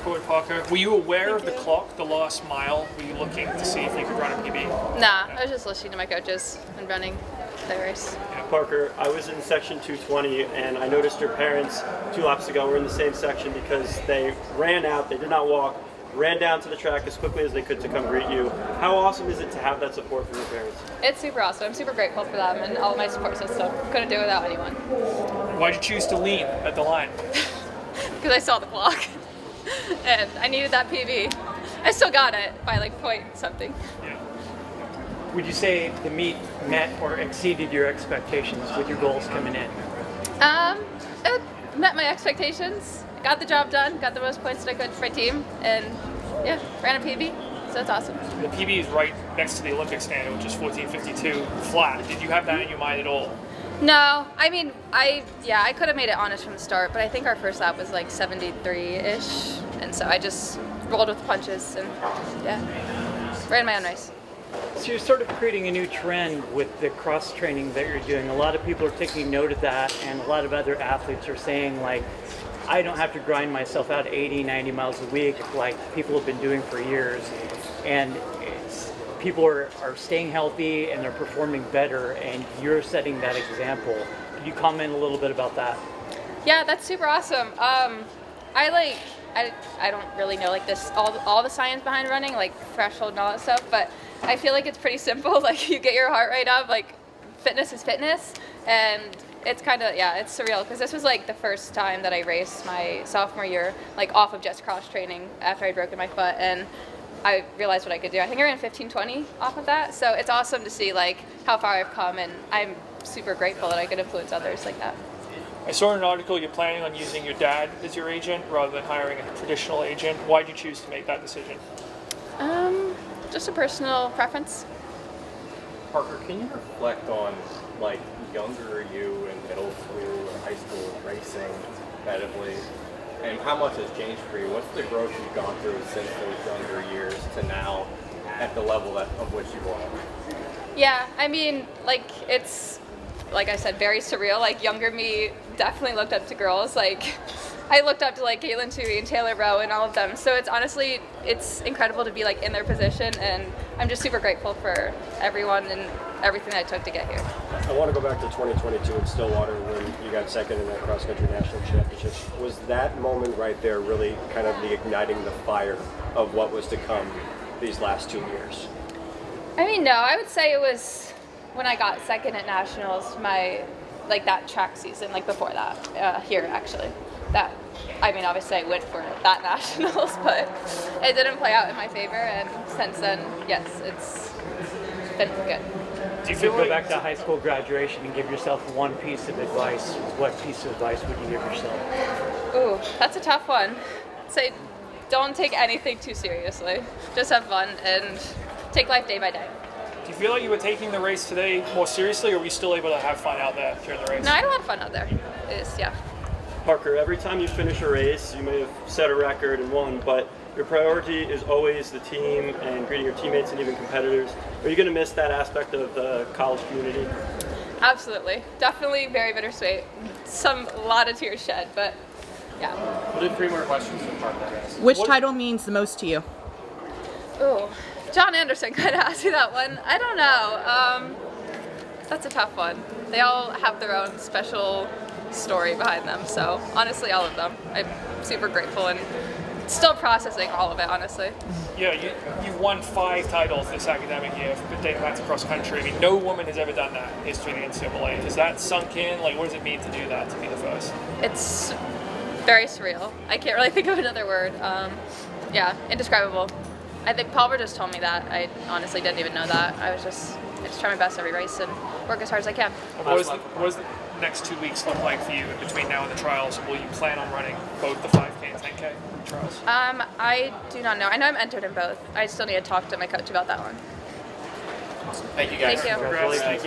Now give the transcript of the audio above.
court, Parker. Were you aware of the clock, the last mile? Were you looking to see if you could run a PB? Nah, I was just listening to my coaches and running the race. Parker, I was in section 220 and I noticed your parents 2 laps ago were in the same section because they ran out, they did not walk, ran down to the track as quickly as they could to come greet you. How awesome is it to have that support from your parents? It's super awesome. I'm super grateful for them and all of my support system. Couldn't do it without anyone. Why'd you choose to lean at the line? Because I saw the clock and I needed that PB. I still got it by like point something. Yeah. Would you say the meet met or exceeded your expectations with your goals coming in? It met my expectations. Got the job done. Got the most points that I could for my team, and yeah, ran a PB. So it's awesome. The PB is right next to the Olympic standard, which is 14:52 flat. Did you have that in your mind at all? No, I mean, I could have made it honest from the start, but I think our first lap was like 73-ish, and so I just rolled with the punches and yeah, ran my own race. So you're sort of creating a new trend with the cross training that you're doing. A lot of people are taking note of that, and a lot of other athletes are saying, like, I don't have to grind myself out 80, 90 miles a week like people have been doing for years. And people are staying healthy and they're performing better, and you're setting that example. Can you comment a little bit about that? Yeah, that's super awesome. I don't really know like this all the science behind running, like threshold and all that stuff, but I feel like it's pretty simple. Like you get your heart rate up, like fitness is fitness, and it's kind of, yeah, it's surreal because this was like the first time that I raced my sophomore year, like off of just cross training after I'd broken my foot, and I realized what I could do. I think I ran 15:20 off of that, so it's awesome to see like how far I've come, and I'm super grateful that I could influence others like that. I saw in an article you're planning on using your dad as your agent rather than hiring a traditional agent. Why did you choose to make that decision? Just a personal preference. Parker, can you reflect on like younger you in middle school or high school racing competitively, and how much has changed for you? What's the growth you've gone through since those younger years to now at the level of which you are? Yeah, I mean, like it's, like I said, very surreal. Like younger me definitely looked up to girls. Like I looked up to like Caitlin Tui and Taylor Rowe and all of them. So it's honestly, it's incredible to be like in their position, and I'm just super grateful for everyone and everything that it took to get here. I want to go back to 2022 in Stillwater when you got second in that cross-country national championship. Was that moment right there really kind of the igniting the fire of what was to come these last 2 years? I mean, no, I would say it was when I got second at nationals, my, like that track season, like before that, here actually. That, I mean, obviously I went for that nationals, but it didn't play out in my favor, and since then, yes, it's been good. Do you feel Go like back to high school graduation and give yourself one piece of advice. What piece of advice would you give yourself? Ooh, that's a tough one. Say, don't take anything too seriously. Just have fun and take life day by day. Do you feel like you were taking the race today more seriously, or were you still able to have fun out there during the race? No, I had a lot of fun out there. It is, yeah. Parker, every time you finish a race, you may have set a record and won, but your priority is always the team and greeting your teammates and even competitors. Are you going to miss that aspect of the college community? Absolutely. Definitely very bittersweet. A lot of tears shed, but yeah. We'll do 3 more questions from Parker. Which title means the most to you? Ooh, John Anderson kind of asked me that one. I don't know. That's a tough one. They all have their own special story behind them, so honestly all of them. I'm super grateful and still processing all of it, honestly. Yeah, you've won 5 titles this academic year, dating back to cross country. I mean, no woman has ever done that in history of the NCAA. Has that sunk in? Like, what does it mean to do that, to be the first? It's very surreal. I can't really think of another word. Yeah, indescribable. I think Palmer just told me that. I honestly didn't even know that. I just try my best every race and work as hard as I can. What does the next 2 weeks look like for you in between now and the trials? Will you plan on running both the 5K and 10K trials? I do not know. I know I'm entered in both. I still need to talk to my coach about that one. Awesome. Thank you guys. Thank you. Congrats. Thank you.